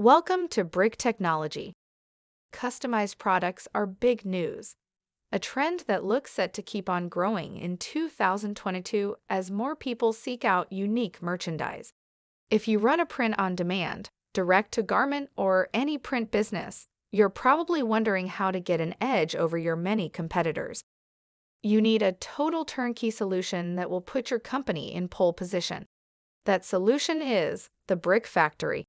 Welcome to Brick Technology. Customized products are big news, a trend that looks set to keep on growing in 2022 as more people seek out unique merchandise. If you run a print on demand, direct to garment, or any print business, you're probably wondering how to get an edge over your many competitors. You need a total turnkey solution that will put your company in pole position. That solution is the Brick Factory.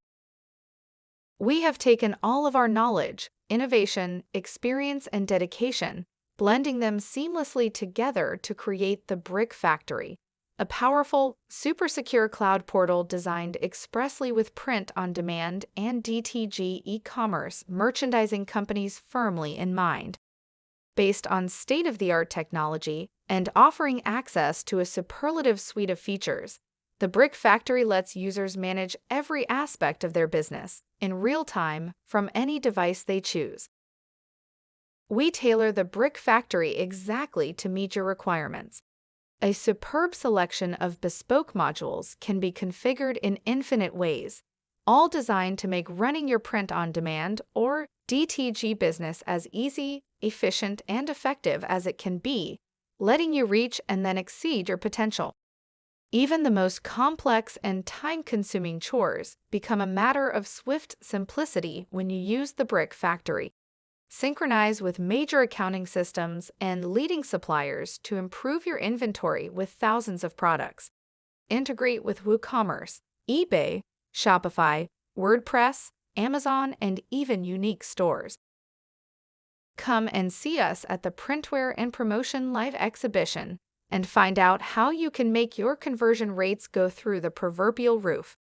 We have taken all of our knowledge, innovation, experience, and dedication, blending them seamlessly together to create the Brick Factory, a powerful, super secure cloud portal designed expressly with print on demand and DTG e-commerce merchandising companies firmly in mind. Based on state-of-the-art technology and offering access to a superlative suite of features, the Brick Factory lets users manage every aspect of their business in real time from any device they choose. We tailor the Brick Factory exactly to meet your requirements. A superb selection of bespoke modules can be configured in infinite ways, all designed to make running your print on demand or DTG business as easy, efficient, and effective as it can be, letting you reach and then exceed your potential. Even the most complex and time-consuming chores become a matter of swift simplicity when you use the Brick Factory. Synchronize with major accounting systems and leading suppliers to improve your inventory with thousands of products. Integrate with WooCommerce, eBay, Shopify, WordPress, Amazon, and even unique stores. Come and see us at the Printwear and Promotion Live exhibition and find out how you can make your conversion rates go through the proverbial roof.